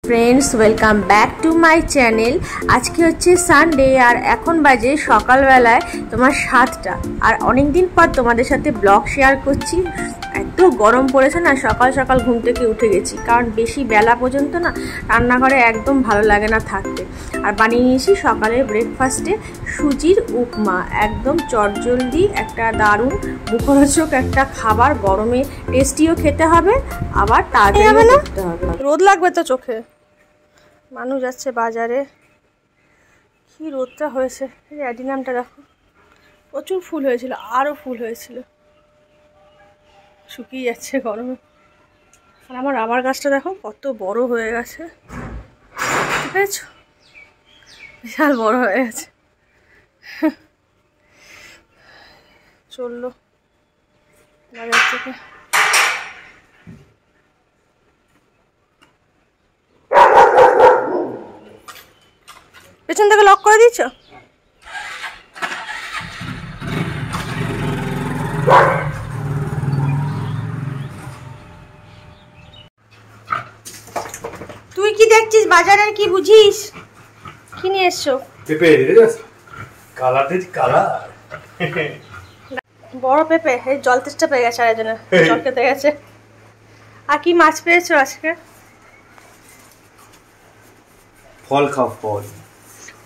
Friends welcome back to my channel. आज के होच्छे सानडे और एखन बाजे सकाल बेलाय तोमार 7टा और अनेक दिन पर तोमादेर साथे ब्लग शेयर करछि। एत गरम पड़ेছে ना, सकाल सकाल घुम থেকে उठे गेছি कारण बेशी बेला पर्यन्त ना रान्नाघरे एकदम भालो लागे ना थाकते। और बानिয়ে নিয়েছি সকালের ব্রেকফাস্টে সুজির उपमा, एकदम चटजल्दी একটা দারুণ মুখরোচক একটা খাবার। গরমে টেস্টিও খেতে হবে আবার তাড়াতাড়িও করতে হবে। রোদ লাগবে তো চোখে। মানুষ যাচ্ছে বাজারে, কি রোদটা হয়েছে। এই অ্যাডিনামটা দেখো, প্রচুর ফুল হয়েছিল, আরও ফুল হয়েছিল, শুকিয়ে যাচ্ছে গরমে। আর আমার রাবার গাছটা দেখো কত বড় হয়ে গেছে, ঠিক আছে, বিশাল বড় হয়ে গেছে। চললো বাজার থেকে। পেছন থেকে লক করে দিচ্ছ? তুই কি দেখছিস বাজারের, কি বুঝিস? কি নিয়ে এসছো? পেঁপে কালারটা কালার বড় পেঁপে, এই জল তেষ্টা পেয়ে গেছে আর জন্য জল খেতে গেছে। আর কি মাছ পেয়েছো আজকে? ফল খাও, ফল।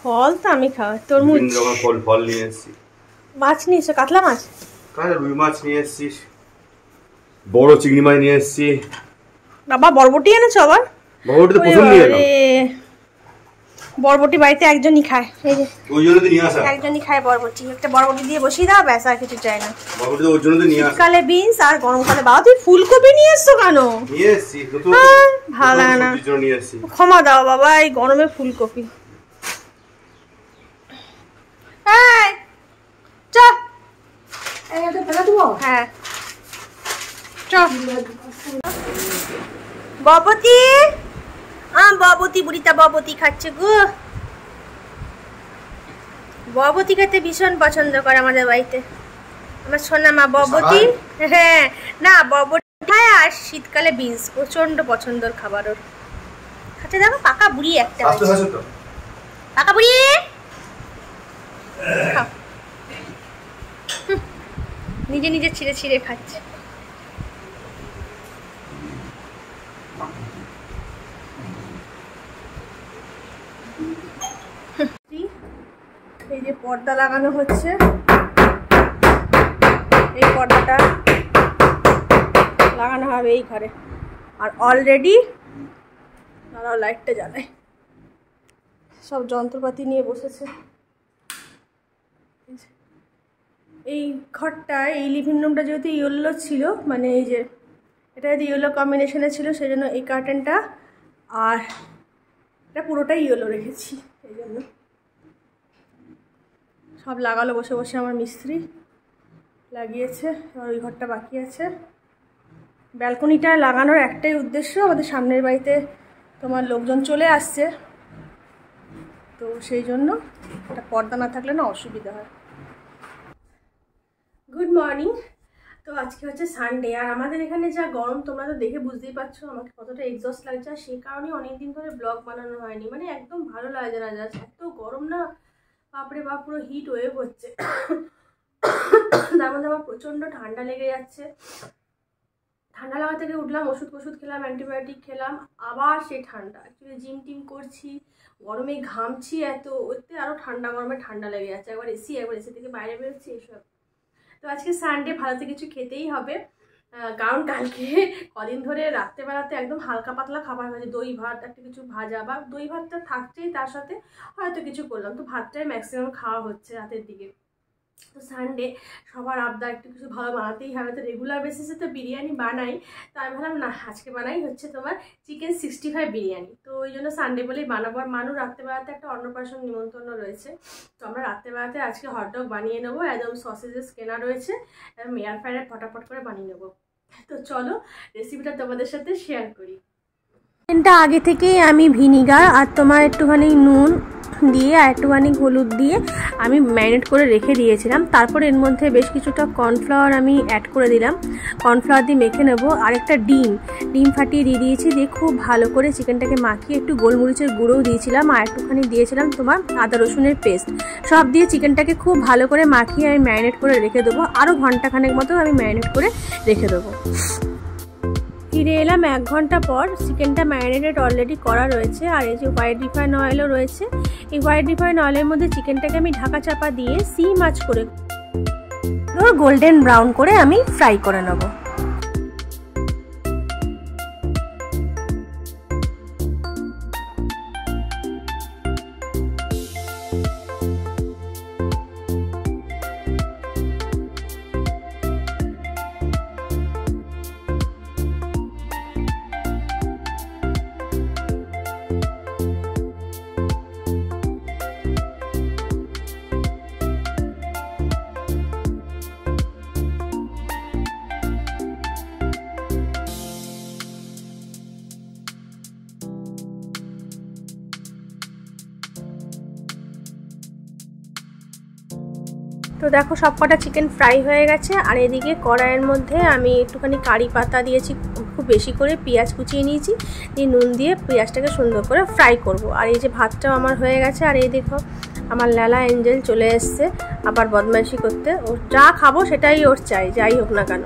ফল তো আমি খাওয়া, তরমুজ। ফল নিয়ে এসেছি। মাছ নিয়েছো? কাতলা মাছ? রুই মাছ নিয়ে এসেছি, বড় চিংড়ি মাছ নিয়ে এসেছি। বাবা বরবটি এনেছো আবার? বরবটি তো প্রথম নিয়ে এলাম। বরবটি বাড়িতে একজনই খায়, এই যে ওই জন্য তো নিয়ে আসা। একজনই খায় বরবটি। একটা বরবটি দিয়ে বসিয়ে দাও, ব্যাস, আর কিছু চাই না। বরবটি তো ওই জন্য তো নিয়ে আসা। শীতকালে বিনস আর গরমকালে। বাবা তুই ফুলকপি নিয়ে এসছো কেন? নিয়ে এসেছি, নতুন ভালো লাগে না, সবজির জন্য নিয়ে এসেছি। ক্ষমা দাও বাবা, এই গরমে ফুলকপি। এই চ, এই এটা ফেলে দেবো। হ্যাঁ চ। বরবটি, বরবতি, বুড়িটা বরবতি খাচ্ছে গো। বরবতি খেতে ভীষণ পছন্দ করে আমাদের বাড়িতে আমার সোনা মা। বরবতি, হ্যাঁ না, বরবটি খায় আর শীতকালে বিনস প্রচন্ড পছন্দের খাবার ওর। খাচ্ছে দেখো, পাকা বুড়ি একটা, পাকা বুড়ি। নিজে নিজে ছিঁড়ে ছিঁড়ে খাচ্ছে। এই যে পর্দা লাগানো হচ্ছে, এই পর্দাটা লাগানো হবে এই ঘরে। আর অলরেডি দাঁড়াও লাইটটা জ্বালায়, সব যন্ত্রপাতি নিয়ে বসেছে। এই ঘরটা, এই লিভিং রুমটা যেহেতু ইয়েলো ছিল, মানে এই যে এটা যদি ইয়েলো কম্বিনেশনে ছিল, সেই জন্য এই কার্টেনটা আর এটা পুরোটাই ইয়েলো রেখেছি। এই জন্য সব লাগালো বসে বসে আমার মিস্ত্রি, লাগিয়েছে। আর ওই ঘরটা বাকি আছে। ব্যালকনিটা লাগানোর একটাই উদ্দেশ্য, আমাদের সামনের বাড়িতে তোমার লোকজন চলে আসছে, তো সেই জন্য একটা পর্দা না থাকলে না অসুবিধা হয়। Good morning. তো আজকে হচ্ছে সানডে আর আমাদের এখানে যা গরম তোমরা তো দেখে বুঝতেই পারছো আমাকে কতটা এক্সস্ট লাগছে। আর সেই কারণে অনেকদিন ধরে ব্লগ বানানো হয়নি, মানে একদম ভালো লাগে না, জাস্ট এত গরম না, বাপরে বাপ, পুরো হিট ওয়েভ হচ্ছে। তার মধ্যে আমার প্রচণ্ড ঠান্ডা লেগে যাচ্ছে। ঠান্ডা লাগা থেকে উঠলাম, ওষুধ খেলাম, অ্যান্টিবায়োটিক খেলাম, আবার সেই ঠান্ডা। অ্যাকচুয়ালি জিম টিম করছি, গরমে ঘামছি এত, ওতে আরও ঠান্ডা, গরমে ঠান্ডা লেগে যাচ্ছে। একবার এসি থেকে বাইরে বেরোচ্ছি এসব। তো আজকে সানডে, ভালোতে কিছু খেতেই হবে, কারণ কালকে কদিন ধরে রাত্রেবেলাতে একদম হালকা পাতলা খাবার হয়েছে। দই ভাত, একটা কিছু ভাজা, বা দই ভাতটা থাকছেই, তার সাথে হয়তো কিছু করলাম। তো ভাতটাই ম্যাক্সিমাম খাওয়া হচ্ছে রাতের দিকে। তো সানডে সবার আবদার একটু কিছু ভালো বানাতেই হবে। তো রেগুলার বেসিসে তো বিরিয়ানি বানাই, তো আমি ভাবলাম না, আজকে বানাই হচ্ছে তোমার চিকেন 65 বিরিয়ানি। তো ওই জন্য সানডে বলেই বানাবো। আর মানুষ রাত্রেবেলাতে একটা অন্নপ্রাশন নিমন্ত্রণ রয়েছে, তো আমরা রাত্রেবেলাতে আজকে হটডগ বানিয়ে নেবো। একদম সসেজেস কেনা রয়েছে, এয়ার ফ্রায়ারে ফটাফট করে বানিয়ে নেবো। তো চলো রেসিপিটা তোমাদের সাথে শেয়ার করি। চিকেনটা আগে থেকেই আমি ভিনিগার আর তোমার একটুখানি নুন দিয়ে আর একটুখানি হলুদ দিয়ে আমি ম্যারিনেট করে রেখে দিয়েছিলাম। তারপর এর মধ্যে বেশ কিছুটা কর্নফ্লাওয়ার আমি অ্যাড করে দিলাম, কর্নফ্লাওয়ার দিয়ে মেখে নেবো। আর একটা ডিম ফাটিয়ে দিয়ে দিয়েছি, দিয়ে খুব ভালো করে চিকেনটাকে মাখিয়ে একটু গোলমরিচের গুঁড়োও দিয়েছিলাম আর একটুখানি দিয়েছিলাম তোমার আদা রসুনের পেস্ট, সব দিয়ে চিকেনটাকে খুব ভালো করে মাখিয়ে আমি ম্যারিনেট করে রেখে দেবো। আরও ঘন্টাখানেক মতো আমি ম্যারিনেট করে রেখে দেবো। ফিরে এলাম 1 ঘন্টা পর। চিকেনটা ম্যারিনেটেড অলরেডি করা রয়েছে আর এই যে হোয়াইট রিফাইন অয়েলও রয়েছে। এই হোয়াইট রিফাইন অয়েলের মধ্যে চিকেনটাকে আমি ঢাকা চাপা দিয়ে সিম আঁচ করে গোল্ডেন ব্রাউন করে আমি ফ্রাই করে নেব। তো দেখো সবকটা চিকেন ফ্রাই হয়ে গেছে। আর এদিকে কড়াইয়ের মধ্যে আমি একটুখানি কারি পাতা দিয়েছি, খুব বেশি করে পেঁয়াজ কুচিয়ে নিয়েছি, দিয়ে নুন দিয়ে পেঁয়াজটাকে সুন্দর করে ফ্রাই করব। আর এই যে ভাতটাও আমার হয়ে গেছে। আর এই দেখো আমার লালা এঞ্জেল চলে এসছে আবার বদমাইশি করতে, ওর যা খাবো সেটাই ওর চাই, যাই হোক না কেন।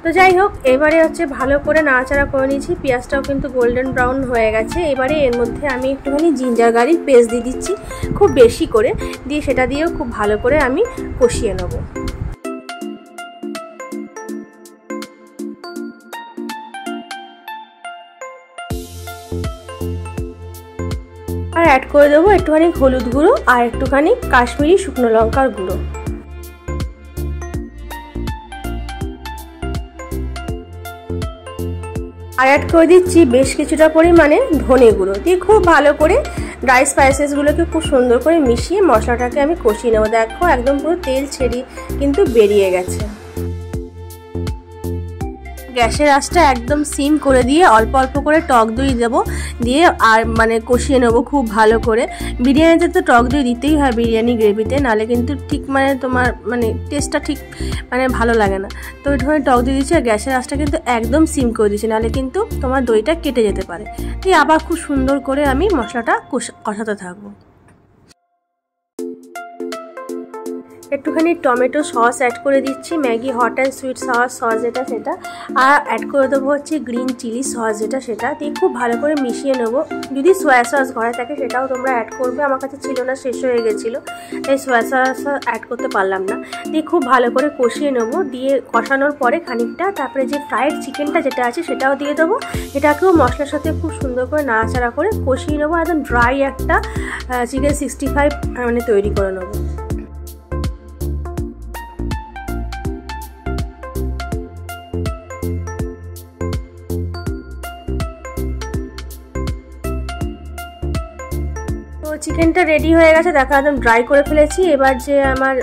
তো যাই হোক, এবারে হচ্ছে ভালো করে নাড়াচাড়া করে নিয়েছি, পেঁয়াজটাও কিন্তু গোল্ডেন ব্রাউন হয়ে গেছে। এবারে এর মধ্যে আমি একটুখানি জিঞ্জার গার্লিক পেস্ট দিয়ে দিচ্ছি, খুব বেশি করে, দিয়ে সেটা দিয়েও খুব ভালো করে আমি কষিয়ে নেব। আর অ্যাড করে দেবো একটুখানি হলুদ গুঁড়ো আর একটুখানি কাশ্মীরি শুকনো লঙ্কার গুঁড়ো। আর অ্যাড করে দিচ্ছি বেশ কিছুটা পরিমাণে ধনে গুঁড়ো, দিয়ে খুব ভালো করে ড্রাই স্পাইসেসগুলোকে খুব সুন্দর করে মিশিয়ে মশলাটাকে আমি কষিয়ে নেবো। দেখো একদম পুরো তেল ছেড়ে কিন্তু বেরিয়ে গেছে। গ্যাসের আঁচটা একদম সিম করে দিয়ে অল্প অল্প করে টক দই দেবো, দিয়ে আর মানে কষিয়ে নেবো খুব ভালো করে। বিরিয়ানিতে তো টক দই দিতেই হয় বিরিয়ানি গ্রেভিতে, নাহলে কিন্তু ঠিক মানে তোমার মানে টেস্টটা ঠিক মানে ভালো লাগে না। তো ওই ধরনের টক দই দিচ্ছি আর গ্যাসের আঁচটা কিন্তু একদম সিম করে দিচ্ছি, নাহলে কিন্তু তোমার দইটা কেটে যেতে পারে। দিয়ে আবার খুব সুন্দর করে আমি মশলাটা কষাতে থাকবো। একটুখানি টমেটো সস অ্যাড করে দিচ্ছি, Maggi hot and sweet sauce যেটা সেটা, আর অ্যাড করে দেবো হচ্ছে গ্রিন চিলি সস যেটা সেটা, দিয়ে খুব ভালো করে মিশিয়ে নেবো। যদি সোয়া সস ঘরে থাকে সেটাও তোমরা অ্যাড করবে, আমার কাছে ছিল না, শেষ হয়ে গেছিলো, তাই সোয়া সস অ্যাড করতে পারলাম না। দিয়ে খুব ভালো করে কষিয়ে নেবো, দিয়ে কষানোর পরে খানিকটা তারপরে যে ফ্রাইড চিকেনটা যেটা আছে সেটাও দিয়ে দেবো। এটাকেও মশলার সাথে খুব সুন্দর করে নাড়াচাড়া করে কষিয়ে নেবো, একদম ড্রাই একটা চিকেন 65 মানে তৈরি করে নেবো। চিকেনটা রেডি হয়ে গেছে, দেখো একদম ড্রাই করে ফেলেছি। এবার যে আমার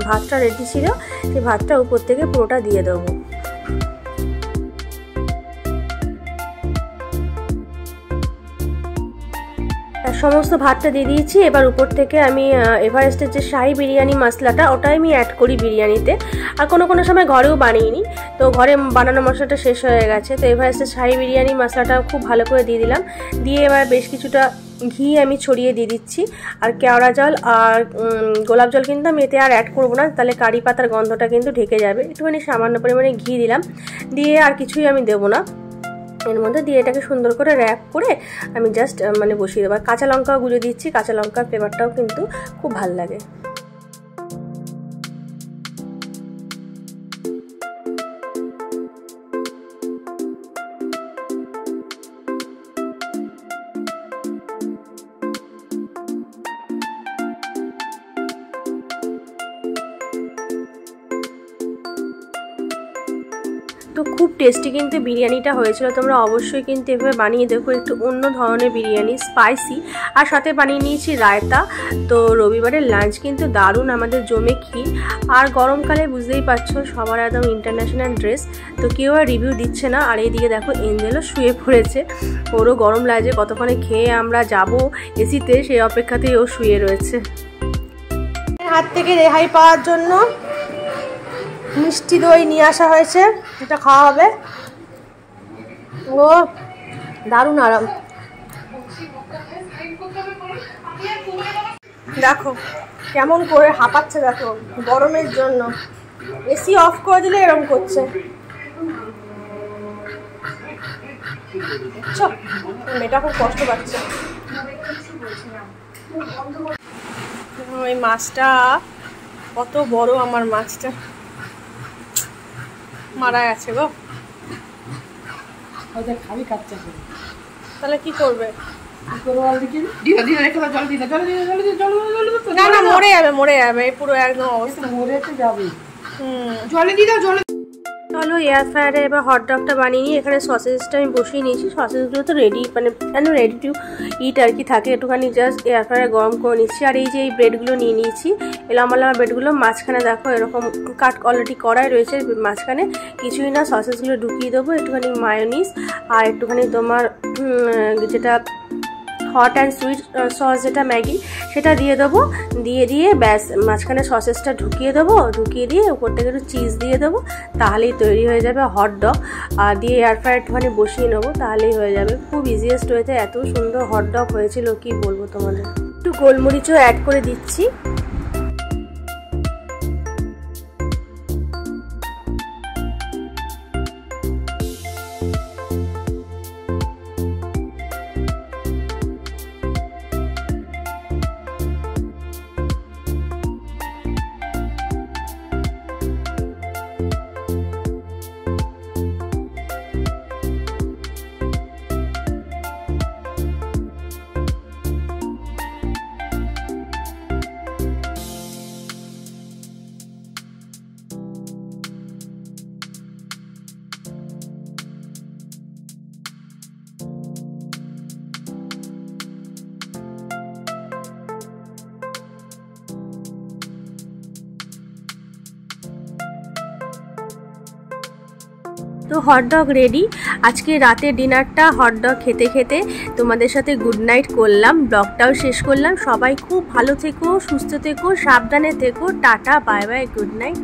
ভাতটা রেডি ছিল সেই ভাতটা উপর থেকে পুরোটা দিয়ে দেবো। সমস্ত ভাতটা দিয়ে দিয়েছি। এবার উপর থেকে আমি এভারেস্টের যে শাহি বিরিয়ানি মশলাটা ওটাই আমি অ্যাড করি বিরিয়ানিতে, আর কোনো সময় ঘরেও বানিয়ে নিই, তো ঘরে বানানো মশলাটা শেষ হয়ে গেছে, তো এভারেস্টের শাহি বিরিয়ানি মশলাটা খুব ভালো করে দিয়ে দিলাম। দিয়ে এবার বেশ কিছুটা ঘি আমি ছড়িয়ে দিয়ে দিচ্ছি, আর কেওড়া জল আর গোলাপ জল কিন্তু আমি এতে আর অ্যাড করবো না, তাহলে কারি পাতার গন্ধটা কিন্তু ঢেকে যাবে। একটুখানি সামান্য পরিমাণে ঘি দিলাম, দিয়ে আর কিছুই আমি দেবো না এর মধ্যে, দিয়ে এটাকে সুন্দর করে র্যাপ করে আমি জাস্ট মানে বসিয়ে দেবো। কাঁচা লঙ্কাও গুঁড়ো দিচ্ছি, কাঁচা লঙ্কার ফ্লেভারটাও কিন্তু খুব ভালো লাগে। তো খুব টেস্টি কিন্তু বিরিয়ানিটা হয়েছিল, তোমরা অবশ্যই কিন্তু এভাবে বানিয়ে দেখো, একটু অন্য ধরনের বিরিয়ানি, স্পাইসি। আর সাথে বানিয়ে নিয়েছি রায়তা। তো রবিবারের লাঞ্চ কিন্তু দারুণ আমাদের জমে ক্ষীর। আর গরমকালে বুঝতেই পারছো সবার একদম ইন্টারন্যাশনাল ড্রেস, তো কেউ আর রিভিউ দিচ্ছে না। আর এইদিকে দেখো এঞ্জেলও শুয়ে পড়েছে, ওরও গরম লাগছে, কতক্ষণে খেয়ে আমরা যাব এসিতে, সেই অপেক্ষাতেই ও শুয়ে রয়েছে। হাত থেকে রেহাই পাওয়ার জন্য মিষ্টি দই নিয়ে আসা হয়েছে, এটা খাওয়া হবে। ও দারুণ আরাম। দেখো কেমন করে হাঁপাচ্ছে, দেখো গরমের জন্য এসি অফ করে দিলে এরকম করছে। মেয়েটা খুব কষ্ট পাচ্ছে। ওই মাছটা কত বড়, আমার মাছটা মারা গেছে গো। তাহলে কি করবে? না না মরে যাবে, মরে যাবে, পুরো একদম অবস্থা মরে যাবে। জলে দিয়ে দাও, জলে। চলো এয়ার ফ্রায়ারে এবার হট ডগটা বানিয়ে নিই। এখানে সসেজটা আমি বসিয়ে নিয়েছি, সসেজগুলো তো রেডি, মানে রেডি টু ইট আর কি থাকে, একটুখানি জাস্ট এয়ার ফ্রায়ারে গরম করে নিচ্ছি। আর এই যে এই ব্রেডগুলো নিয়ে নিয়েছি, এই লম্বা লম্বা ব্রেডগুলো, মাঝখানে দেখো এরকম কাট অলরেডি করাই রয়েছে, মাঝখানে কিছুই না, সসেজগুলো ঢুকিয়ে দেবো, একটুখানি মায়োনিজ আর একটুখানি তোমার যেটা হট অ্যান্ড সুইট সস যেটা ম্যাগি, সেটা দিয়ে দেবো, দিয়ে ব্যাস মাঝখানে সসেসটা ঢুকিয়ে দেবো, ঢুকিয়ে দিয়ে উপর থেকে একটু চিজ দিয়ে দেবো, তাহলেই তৈরি হয়ে যাবে হট ডগ। আর দিয়ে এয়ার ফ্রায়ার একটুখানি বসিয়ে নেবো, তাহলেই হয়ে যাবে। খুব ইজিয়েস্ট হয়েছে, এত সুন্দর হট ডগ হয়েছিল কি বলবো তোমাদের। একটু গোলমরিচও অ্যাড করে দিচ্ছি। তো হটডগ রেডি। আজকে রাতের ডিনারটা হটডগ খেতে খেতে তোমাদের সাথে গুড নাইট করলাম, ব্লগটাও শেষ করলাম। সবাই খুব ভালো থেকো, সুস্থ থেকো, সাবধানে থেকো। Tata, bye bye, good night.